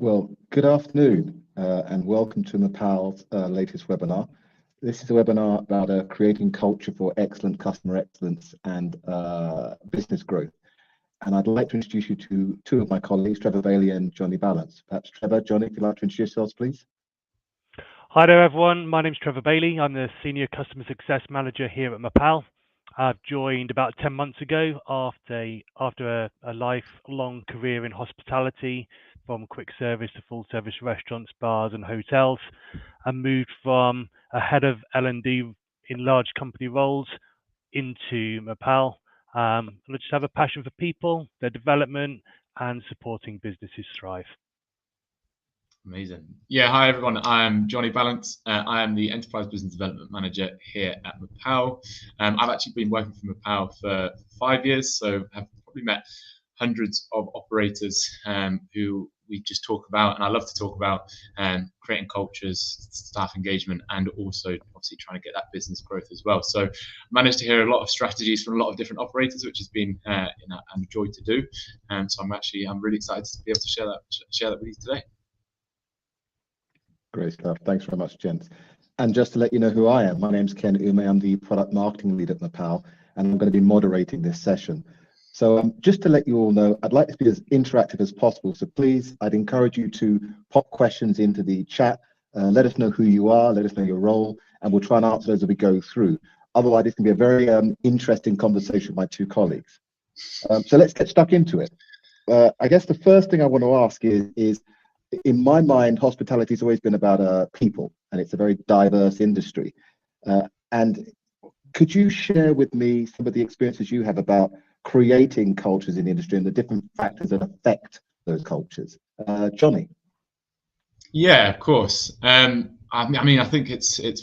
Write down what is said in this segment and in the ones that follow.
Well, good afternoon and welcome to MAPAL's latest webinar. This is a webinar about creating culture for excellent customer excellence and business growth. And I'd like to introduce you to two of my colleagues, Trevor Bailey and Jonny Ballance. Perhaps Trevor, Jonny, if you'd like to introduce yourselves, please. Hi there, everyone. My name's Trevor Bailey. I'm the Senior Customer Success Manager here at MAPAL. I've joined about 10 months ago after a lifelong career in hospitality, from quick service to full service restaurants, bars and hotels, and moved from a head of L&D in large company roles into MAPAL. And I just have a passion for people, their development, and supporting businesses thrive. Amazing. Yeah, hi everyone. I'm Jonny Ballance. I am the Enterprise Business Development Manager here at MAPAL. I've actually been working for MAPAL for 5 years, so have probably met hundreds of operators who we just talk about, and I love to talk about creating cultures, staff engagement, and also obviously trying to get that business growth as well. So I managed to hear a lot of strategies from a lot of different operators, which has been a joy to do. So I'm really excited to be able to share that with you today. Great stuff. Thanks very much, gents. And just to let you know who I am, my name's Ken Ume. I'm the Product Marketing Lead at MAPAL, and I'm going to be moderating this session. So just to let you all know, I'd like to be as interactive as possible. So please, I'd encourage you to pop questions into the chat. Let us know who you are, let us know your role, and we'll try and answer those as we go through. Otherwise, it's going to be a very interesting conversation with my two colleagues. So let's get stuck into it. I guess the first thing I want to ask is in my mind, hospitality has always been about people, and it's a very diverse industry. And could you share with me some of the experiences you have about creating cultures in the industry and the different factors that affect those cultures? Jonny? Yeah, of course. I mean, I think it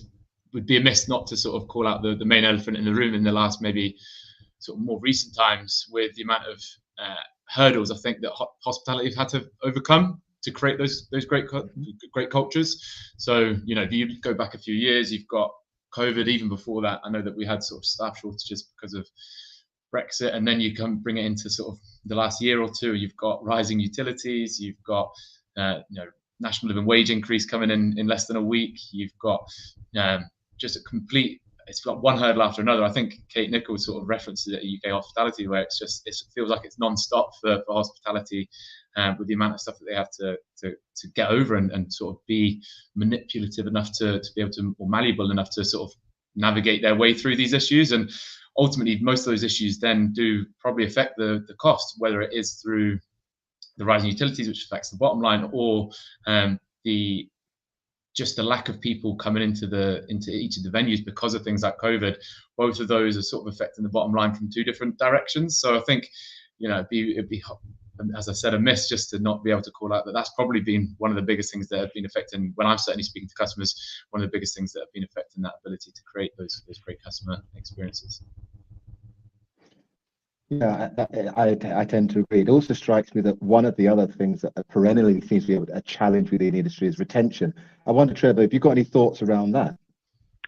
would be amiss not to sort of call out the main elephant in the room in the last maybe sort of more recent times, with the amount of hurdles I think that hospitality have had to overcome to create those great cultures. So, you know, if you go back a few years, you've got COVID. Even before that, I know that we had sort of staff shortages because of Brexit, and then you come bring it into sort of the last year or two. You've got rising utilities. You've got national living wage increase coming in less than a week. You've got just a complete. It's like one hurdle after another. I think Kate Nichols sort of references it at UK hospitality, where it feels like it's non-stop for hospitality, with the amount of stuff that they have to get over and sort of be manipulative enough to be able to, or malleable enough to sort of navigate their way through these issues. And ultimately, most of those issues then do probably affect the cost, whether it is through the rising utilities, which affects the bottom line, or just the lack of people coming into each of the venues because of things like COVID. Both of those are sort of affecting the bottom line from two different directions. So I think, you know, it'd be, as I said, a miss just to not be able to call out that that's probably been one of the biggest things that have been affecting, when I'm certainly speaking to customers, one of the biggest things that have been affecting that ability to create those great customer experiences. Yeah, I tend to agree. It also strikes me that one of the other things that perennially seems to be a challenge within the industry is retention. I wonder, Trevor, if you've got any thoughts around that?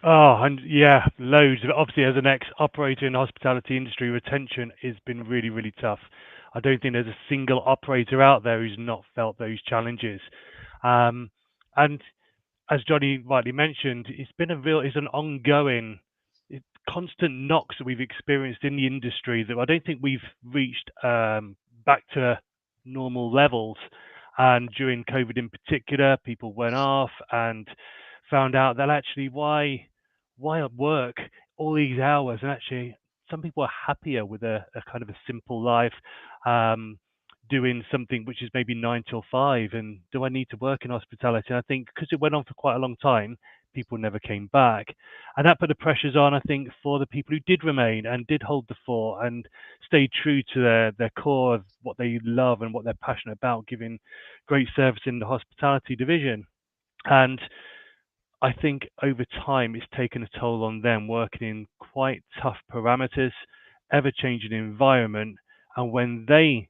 Oh, and yeah, loads. Obviously, as an ex-operator in the hospitality industry, retention has been really, really tough. I don't think there's a single operator out there who's not felt those challenges. And as Jonny rightly mentioned, it's an ongoing, constant knocks that we've experienced in the industry that I don't think we've reached back to normal levels. And during COVID in particular, people went off and found out that actually why work all these hours, and actually some people are happier with a kind of a simple life, doing something which is maybe 9 till 5. And do I need to work in hospitality? And I think because it went on for quite a long time, people never came back, and that put the pressures on, I think, for the people who did remain and did hold the fort and stayed true to their core of what they love and what they're passionate about, giving great service in the hospitality division. And I think over time it's taken a toll on them, working in quite tough parameters, ever-changing environment, and when they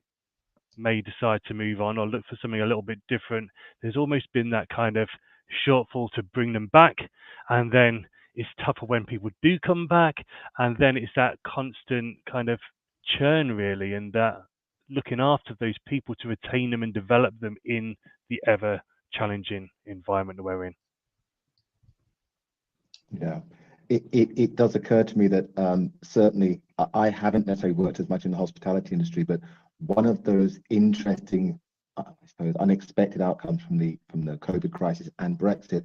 may decide to move on or look for something a little bit different, there's almost been that kind of shortfall to bring them back, and then it's tougher when people do come back, and then it's that constant kind of churn really, and that looking after those people to retain them and develop them in the ever challenging environment that we're in. Yeah, it does occur to me that certainly I haven't necessarily worked as much in the hospitality industry, but one of those interesting, I suppose, unexpected outcomes from the COVID crisis and Brexit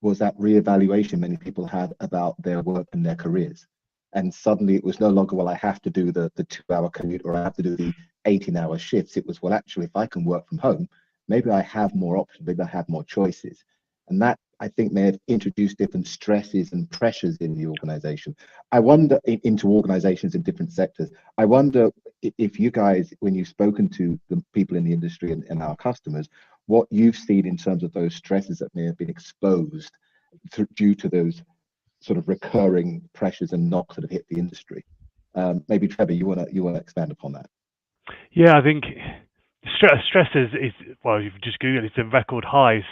was that reevaluation many people had about their work and their careers. And suddenly it was no longer, well, I have to do the 2-hour commute or I have to do the 18-hour shifts. It was, well, actually, if I can work from home, maybe I have more options, maybe I have more choices. And that, I think, may have introduced different stresses and pressures in the organization. I wonder, into organizations in different sectors, I wonder if you guys, when you've spoken to the people in the industry and our customers, what you've seen in terms of those stresses that may have been exposed due to those sort of recurring pressures and knocks that have hit the industry. Maybe Trevor, you want to expand upon that? Yeah, I think stress is well, you've just Googled, it's in record highs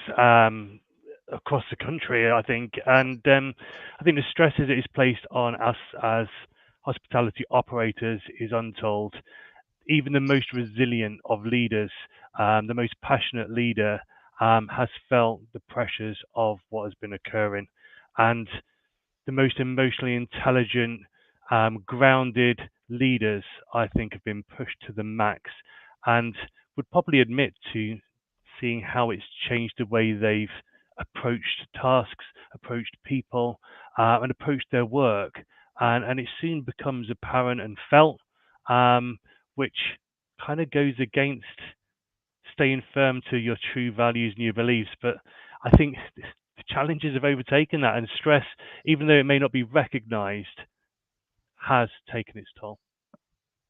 across the country, I think, and I think the stresses that is placed on us as hospitality operators is untold. Even the most resilient of leaders, the most passionate leader, has felt the pressures of what has been occurring, and the most emotionally intelligent, grounded leaders, I think, have been pushed to the max, and would probably admit to seeing how it's changed the way they've approached tasks, approached people, and approached their work, and it soon becomes apparent and felt, which kind of goes against staying firm to your true values and your beliefs. But I think the challenges have overtaken that, and stress, even though it may not be recognized, has taken its toll.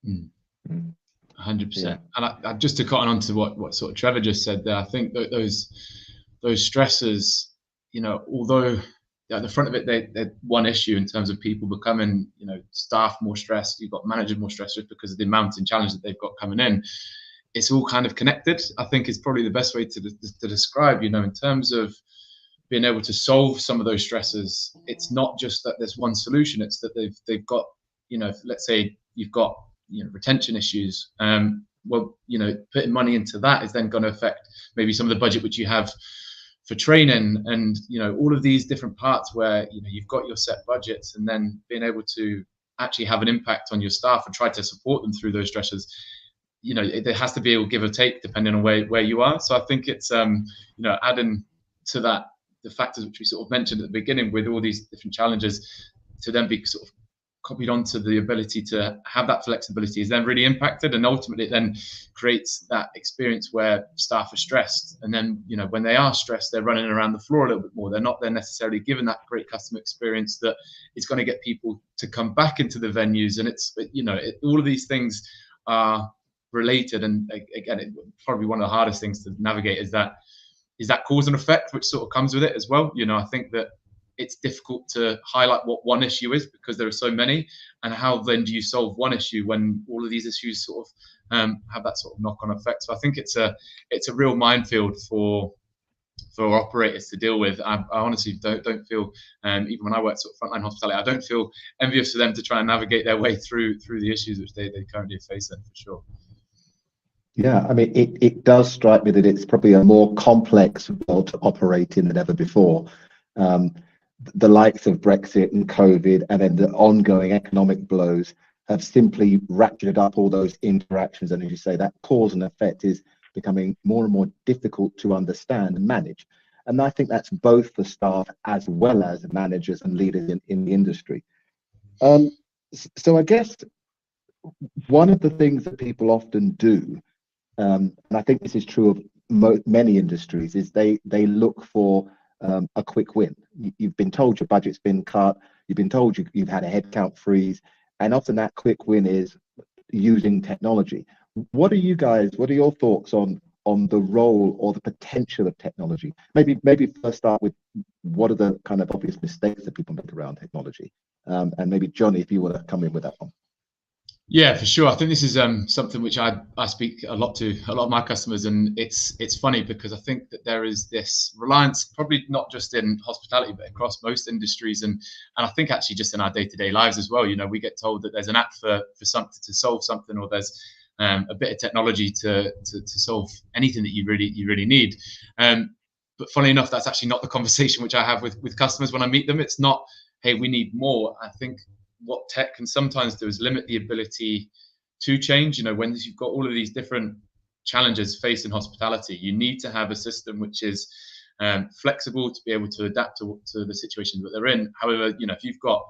100%. And I just to cut on to what sort of Trevor just said there, I think that those stresses, you know, although at the front of it they're one issue in terms of people becoming, you know, staff more stressed, you've got managers more stressed just because of the mounting challenge that they've got coming in. It's all kind of connected, I think, is probably the best way to describe, you know, in terms of being able to solve some of those stresses. It's not just that there's one solution, it's that they've got, you know, let's say you've got, you know, retention issues. Well, you know, putting money into that is then going to affect maybe some of the budget which you have for training, and, you know, all of these different parts where, you know, you've got your set budgets, and then being able to actually have an impact on your staff and try to support them through those stresses. You know, there has to be a give or take depending on where you are. So I think it's, you know, adding to that the factors which we sort of mentioned at the beginning with all these different challenges, to then be sort of copied onto the ability to have that flexibility is then really impacted, and ultimately it then creates that experience where staff are stressed, and then, you know, when they are stressed, they're running around the floor a little bit more. They're not then necessarily given that great customer experience that is going to get people to come back into the venues. And it's, you know, all of these things are related, and again, it probably one of the hardest things to navigate is that cause and effect which sort of comes with it as well. You know, I think that it's difficult to highlight what one issue is because there are so many, and how then do you solve one issue when all of these issues sort of have that sort of knock-on effect. So I think it's a real minefield for operators to deal with. I honestly don't feel, even when I work sort of frontline hospitality, I don't feel envious of them to try and navigate their way through the issues which they currently face, for sure. Yeah, I mean, it does strike me that it's probably a more complex world to operate in than ever before. The likes of Brexit and COVID, and then the ongoing economic blows, have simply ratcheted up all those interactions. And as you say, that cause and effect is becoming more and more difficult to understand and manage. And I think that's both for staff as well as managers and leaders in the industry. So I guess one of the things that people often do, and I think this is true of many industries, is they look for a quick win. You've been told your budget's been cut, you've been told you've had a headcount freeze, and often that quick win is using technology. What are your thoughts on the role or the potential of technology? Maybe first start with what are the kind of obvious mistakes that people make around technology, and maybe Jonny, if you want to come in with that one. Yeah, for sure. I think this is something which I speak a lot to a lot of my customers, and it's funny because I think that there is this reliance, probably not just in hospitality, but across most industries, and I think actually just in our day-to-day lives as well. You know, we get told that there's an app for something to solve something, or there's a bit of technology to solve anything that you really need. But funnily enough, that's actually not the conversation which I have with customers when I meet them. It's not, hey, we need more. I think what tech can sometimes do is limit the ability to change. You know, when you've got all of these different challenges faced in hospitality, you need to have a system which is flexible to be able to adapt to the situation that they're in. However, you know, if you've got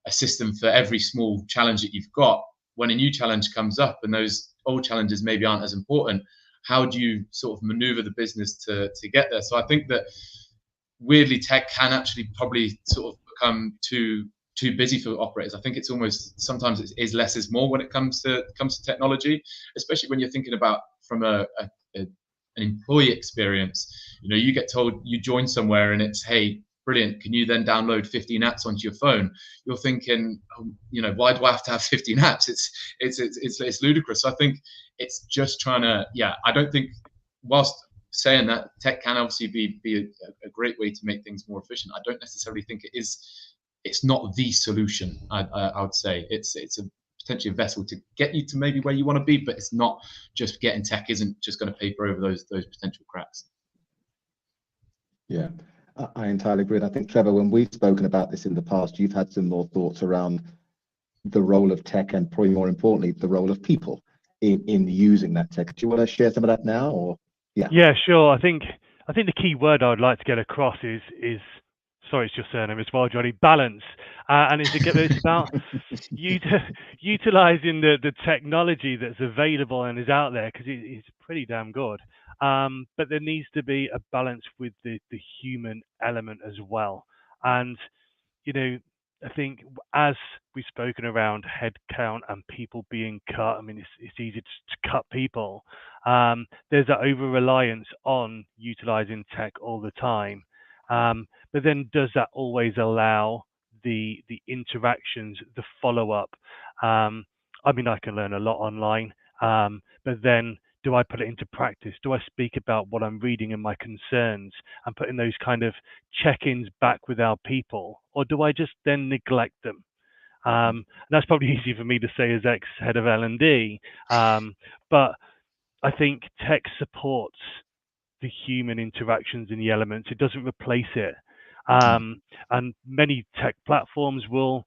a system for every small challenge that you've got, when a new challenge comes up and those old challenges maybe aren't as important, how do you sort of maneuver the business to get there? So I think that weirdly tech can actually probably sort of become too busy for operators. I think it's almost sometimes it is less is more when it comes to technology, especially when you're thinking about from an employee experience. You know, you get told you join somewhere and it's, hey, brilliant, can you then download 15 apps onto your phone? You're thinking, you know, why do I have to have 15 apps? It's ludicrous. So I think it's just trying to, I don't think, whilst saying that tech can obviously be a great way to make things more efficient, I don't necessarily think it's not the solution. I would say it's a potentially a vessel to get you to maybe where you want to be, but it's not just getting tech isn't just going to paper over those potential cracks. Yeah, I entirely agree. And I think, Trevor, when we've spoken about this in the past, you've had some more thoughts around the role of tech and probably more importantly, the role of people in using that tech. Do you want to share some of that now? Or yeah, sure. I think the key word I would like to get across is sorry, it's your surname as well, Jonny, balance. And it's about utilizing the technology that's available and is out there, because it's pretty damn good. But there needs to be a balance with the human element as well. And, you know, I think as we've spoken around headcount and people being cut, I mean, it's easy to cut people. There's that over-reliance on utilizing tech all the time. But then does that always allow the interactions, the follow-up? I mean, I can learn a lot online, but then do I put it into practice? Do I speak about what I'm reading and my concerns and put in those kind of check-ins back with our people? Or do I just then neglect them? And that's probably easy for me to say as ex-head of L&D, but I think tech supports the human interactions in the elements. It doesn't replace it. And many tech platforms will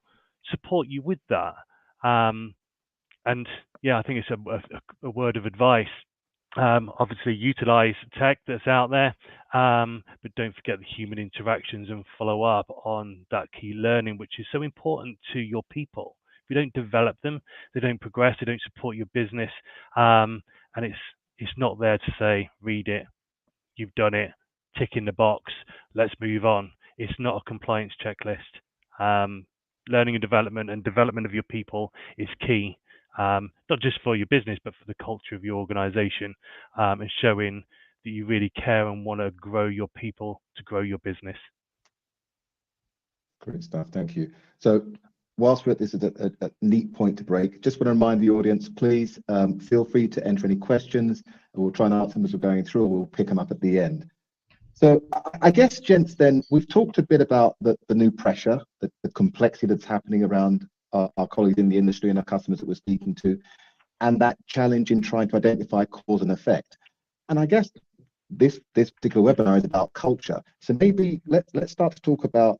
support you with that. And yeah, I think it's a word of advice. Obviously, utilize tech that's out there, but don't forget the human interactions and follow up on that key learning, which is so important to your people. If you don't develop them, they don't progress, they don't support your business, and it's not there to say, read it, you've done it, tick in the box, let's move on. It's not a compliance checklist. Learning and development of your people is key. Not just for your business, but for the culture of your organization, and showing that you really care and want to grow your people to grow your business. Great stuff, thank you. So whilst we're at this is a neat point to break, just want to remind the audience, please feel free to enter any questions, and we'll try and answer them as we're going through, or we'll pick them up at the end. So I guess, gents, then we've talked a bit about the new pressure, the complexity that's happening around our colleagues in the industry and our customers that we're speaking to, and that challenge in trying to identify cause and effect. And I guess this particular webinar is about culture. So maybe let's start to talk about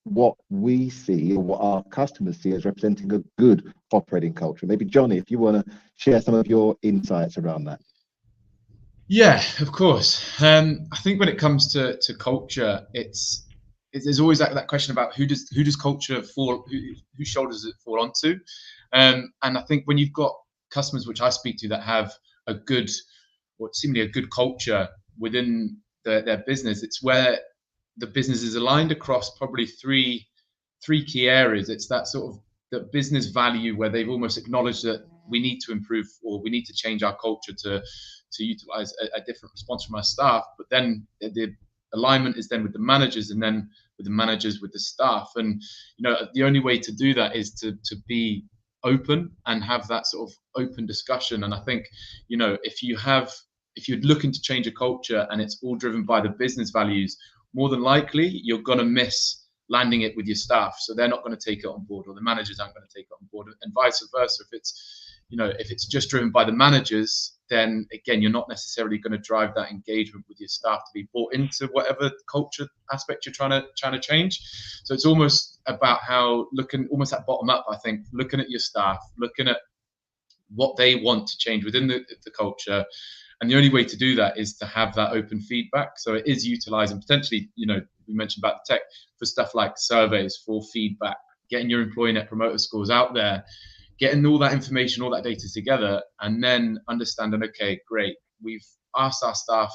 what we see or what our customers see as representing a good operating culture. Maybe Jonny, if you want to share some of your insights around that. Yeah, of course. I think when it comes to culture, there's always that question about who does culture fall, whose shoulders does it fall onto, and I think when you've got customers which I speak to that have a good, or seemingly a good culture within their business, it's where the business is aligned across probably three key areas. It's that sort of the business value where they've almost acknowledged that we need to improve or we need to change our culture to utilize a different response from our staff. But then the alignment is then with the managers, and then with the managers with the staff. And you know, the only way to do that is to be open and have that sort of open discussion. And I think, you know, if you're looking to change a culture and it's all driven by the business values, more than likely you're going to miss landing it with your staff. So they're not going to take it on board, or the managers aren't going to take it on board, and vice versa. if it's just driven by the managers, then again, you're not necessarily going to drive that engagement with your staff to be bought into whatever culture aspect you're trying to change. So it's almost about how looking almost at bottom up, I think, looking at your staff, looking at what they want to change within the culture. And the only way to do that is to have that open feedback. So it is utilizing potentially, we mentioned about the tech for stuff like surveys, for feedback, getting your employee net promoter scores out there, getting all that information, all that data together, and then understanding, okay, great, we've asked our staff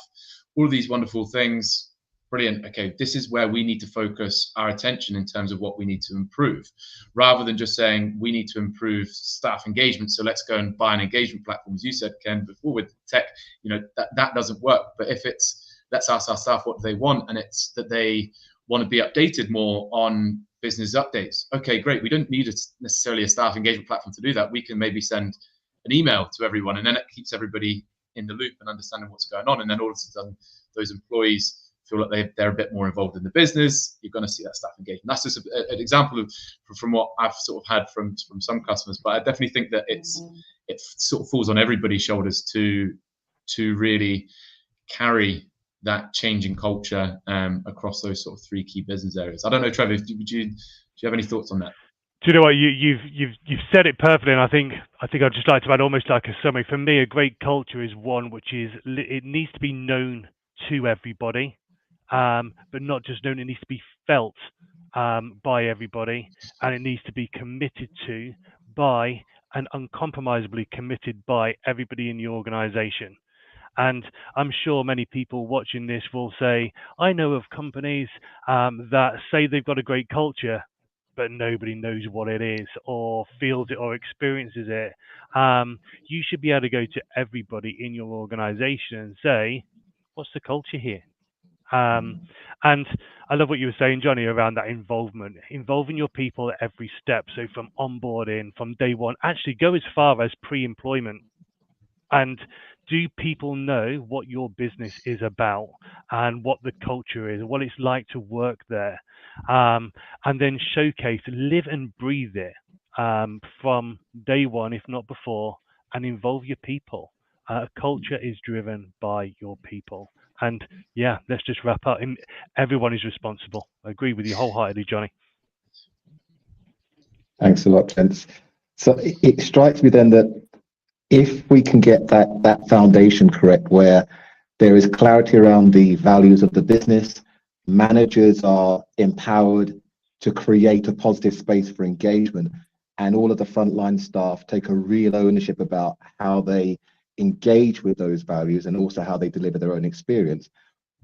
all of these wonderful things. Brilliant. Okay, this is where we need to focus our attention in terms of what we need to improve, rather than just saying we need to improve staff engagement. So let's go and buy an engagement platform, as you said, Ken, before with tech. That doesn't work. But if it's let's ask our staff what they want, and it's that they want to be updated more on business updates. Okay, great. We don't need necessarily a staff engagement platform to do that. We can maybe send an email to everyone, and then it keeps everybody in the loop and understanding what's going on. And then all of a sudden, those employees feel like they're a bit more involved in the business. You're going to see that staff engagement. That's just an example from what I've sort of had from some customers. But I definitely think that it sort of falls on everybody's shoulders to really carry that changing culture across those sort of three key business areas. I don't know, Trevor, do you have any thoughts on that? Do you know what, you've said it perfectly, and I think I'd just like to add almost like a summary. For me, a great culture is one which is it needs to be known to everybody, but not just known. It needs to be felt by everybody, and it needs to be committed to by and uncompromisably committed by everybody in the organisation. And I'm sure many people watching this will say, I know of companies that say they've got a great culture, but nobody knows what it is or feels it or experiences it. You should be able to go to everybody in your organization and say, what's the culture here? And I love what you were saying, Jonny, around that involving your people at every step. So from onboarding, from day one, actually go as far as pre-employment. And do people know what your business is about and what the culture is, what it's like to work there? And then showcase, live and breathe it from day one, if not before, and involve your people. Culture is driven by your people. And yeah, let's just wrap up. Everyone is responsible. I agree with you wholeheartedly, Jonny. Thanks a lot, gents. So it strikes me then that if we can get that foundation correct, where there is clarity around the values of the business, managers are empowered to create a positive space for engagement, and all of the frontline staff take a real ownership about how they engage with those values and also how they deliver their own experience.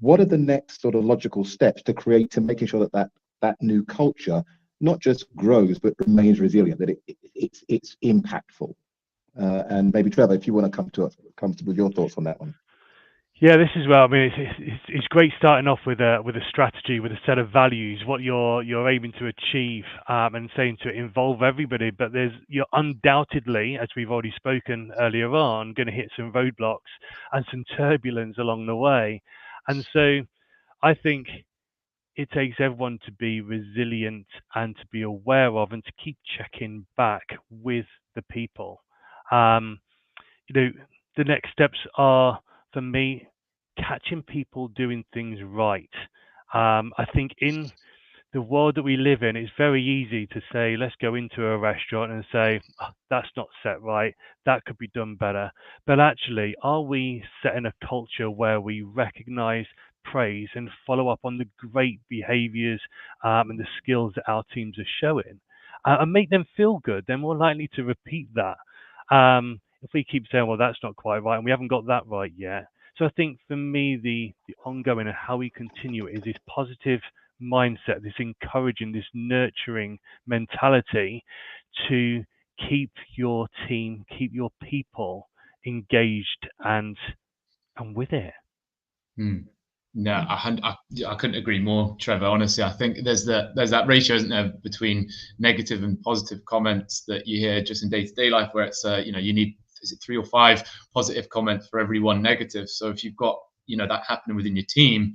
What are the next sort of logical steps to making sure that new culture not just grows but remains resilient, that it's impactful? And maybe Trevor, if you want to come with your thoughts on that one. Yeah, this is well. I mean, it's great starting off with a strategy, with a set of values, what you're aiming to achieve, and saying to involve everybody. But you're undoubtedly, as we've already spoken earlier on, going to hit some roadblocks and some turbulence along the way. And so, I think it takes everyone to be resilient and to be aware of and to keep checking back with the people. The next steps are, for me, catching people doing things right. I think in the world that we live in, it's very easy to say, let's go into a restaurant and say, oh, that's not set right, that could be done better. But actually, are we setting a culture where we recognize, praise, and follow up on the great behaviors and the skills that our teams are showing, and make them feel good? They're more likely to repeat that. If we keep saying, well, that's not quite right, and we haven't got that right yet. So I think for me, the ongoing and how we continue it is this positive mindset, this encouraging, this nurturing mentality to keep your team, keep your people engaged and with it. No, I couldn't agree more, Trevor. Honestly, I think there's that ratio, isn't there, between negative and positive comments that you hear just in day-to-day life, where it's you need, is it 3 or 5 positive comments for every 1 negative? So if you've got that happening within your team,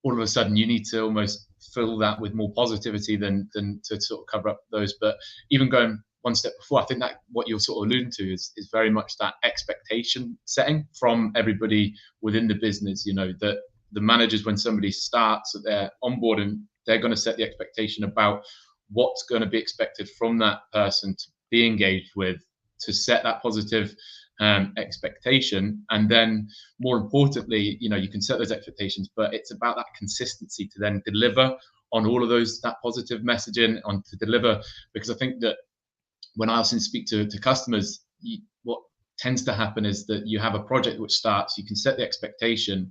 all of a sudden you need to almost fill that with more positivity than to sort of cover up those. But even going one step before. I think that what you're sort of alluding to is very much that expectation setting from everybody within the business. You know, that the managers, when somebody starts at their onboarding, they're going to set the expectation about what's going to be expected from that person to be engaged with, to set that positive expectation. And then more importantly, you know, you can set those expectations, but it's about that consistency to then deliver on all of those, that positive messaging, on to deliver. Because I think that when I often speak to customers, what tends to happen is that you have a project which starts, you can set the expectation,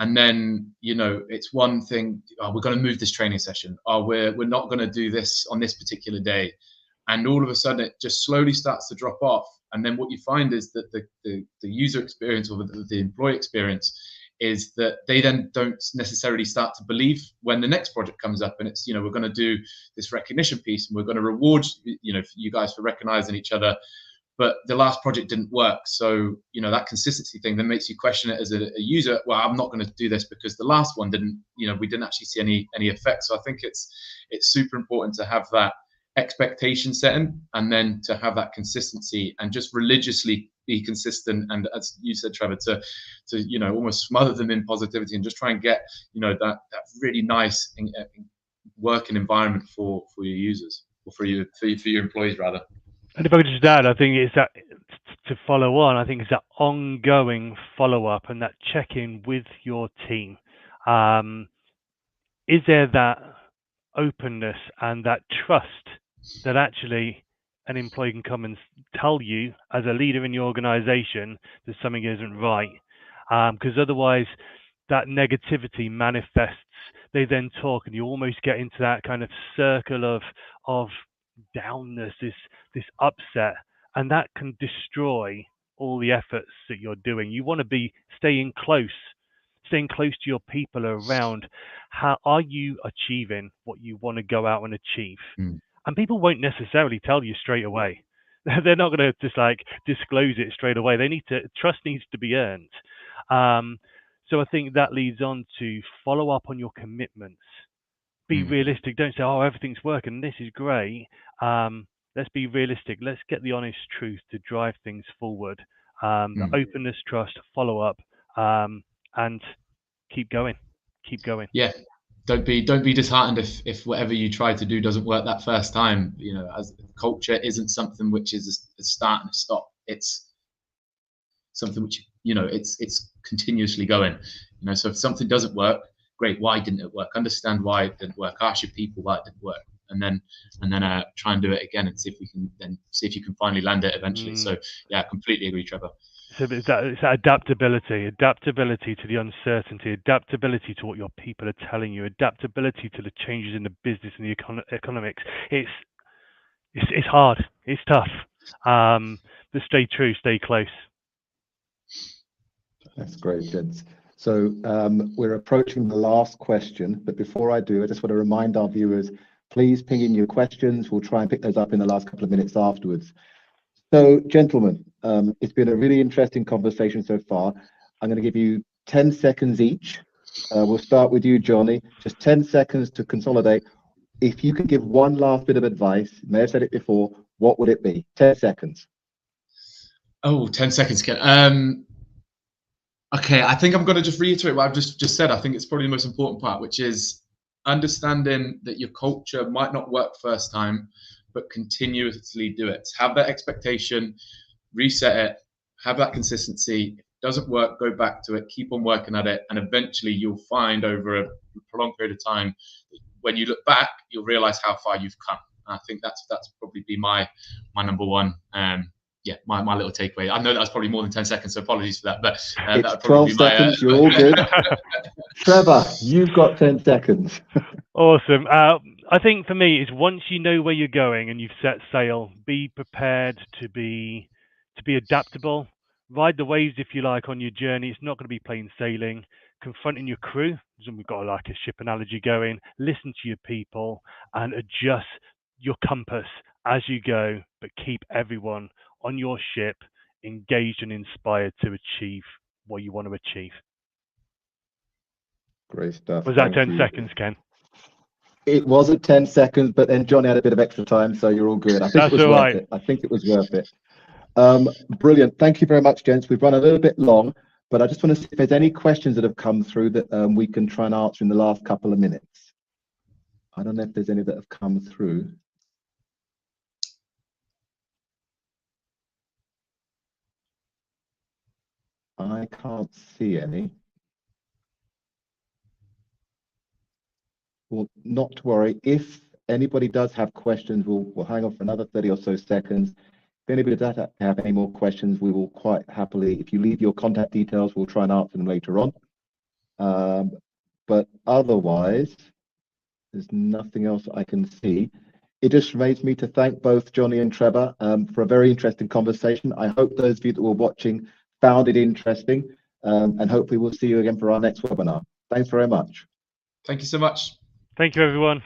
and then, you know, it's one thing, oh, we're going to move this training session, oh, we're not going to do this on this particular day, and all of a sudden it just slowly starts to drop off. And then what you find is that the user experience, or the employee experience, is that they then don't necessarily start to believe when the next project comes up, and it's, you know, we're going to do this recognition piece and we're going to reward, you know, you guys for recognizing each other, but the last project didn't work. So, you know, that consistency thing then makes you question it as a user. Well, I'm not going to do this because the last one didn't, you know, we didn't actually see any effect. So I think it's super important to have that expectation setting, and then to have that consistency and just religiously be consistent. And as you said, Trevor, to you know, almost smother them in positivity and just try and get, you know, that really nice working environment for your users, or for your employees rather. And if I could just add, I think it's that, to follow on, I think it's that ongoing follow-up and that check-in with your team. Is there that openness and that trust that actually an employee can come and tell you as a leader in your organization that something isn't right? Because otherwise that negativity manifests. They then talk, and you almost get into that kind of circle of downness, this upset, and that can destroy all the efforts that you're doing. You want to be staying close to your people around. How are you achieving what you want to go out and achieve? And people won't necessarily tell you straight away. They're not going to just like disclose it straight away. Trust needs to be earned. So I think that leads on to follow up on your commitments. Be realistic. Don't say, oh, everything's working, this is great. Let's be realistic. Let's get the honest truth to drive things forward. The openness, trust, follow up, and keep going. Yeah. Don't be disheartened if whatever you try to do doesn't work that first time. You know, as culture isn't something which is a start and a stop. It's something which, you know, it's continuously going. You know, so if something doesn't work, great. Why didn't it work? Understand why it didn't work. Ask your people why it didn't work, and then try and do it again, and see if you can finally land it eventually. So yeah, I completely agree, Trevor. So it's that adaptability to the uncertainty, adaptability to what your people are telling you, adaptability to the changes in the business and the economics. It's hard, it's tough, but stay true, stay close. That's great, gents. So we're approaching the last question, but before I do, I just want to remind our viewers, please ping in your questions. We'll try and pick those up in the last couple of minutes afterwards. So, gentlemen, it's been a really interesting conversation so far. I'm going to give you 10 seconds each. We'll start with you, Jonny. Just 10 seconds to consolidate. If you could give one last bit of advice, you may have said it before, what would it be? 10 seconds. Oh, 10 seconds, Ken. Okay, I think I'm going to just reiterate what I've just said. I think it's probably the most important part, which is understanding that your culture might not work first time, but continuously do it. Have that expectation, reset it, have that consistency. If it doesn't work, go back to it, keep on working at it, and eventually you'll find over a prolonged period of time, when you look back, you'll realize how far you've come. And I think that's probably be my number one. Yeah, my little takeaway. I know that was probably more than 10 seconds, so apologies for that. But it's that would probably 12 seconds. You're all good. Trevor, you've got 10 seconds. Awesome. I think for me, is once you know where you're going and you've set sail, be prepared to be adaptable. Ride the waves, if you like, on your journey. It's not going to be plain sailing. Confronting your crew, we've got like a ship analogy going. Listen to your people and adjust your compass as you go, but keep everyone on your ship engaged and inspired to achieve what you want to achieve. Great stuff. Was that 10 seconds, Ken? It wasn't 10 seconds, but then Johnny had a bit of extra time, so you're all good. I think it was worth it. I think it was worth it. Brilliant. Thank you very much, gents. We've run a little bit long, but I just want to see if there's any questions that have come through that we can try and answer in the last couple of minutes. I don't know if there's any that have come through. I can't see any. Well, not to worry. If anybody does have questions, we'll hang on for another 30 or so seconds. If anybody does have any more questions, we will quite happily, if you leave your contact details, we'll try and answer them later on. But otherwise, there's nothing else I can see. It just remains me to thank both Johnny and Trevor for a very interesting conversation. I hope those of you that were watching found it interesting, and hopefully we'll see you again for our next webinar. Thanks very much. Thank you so much. Thank you, everyone.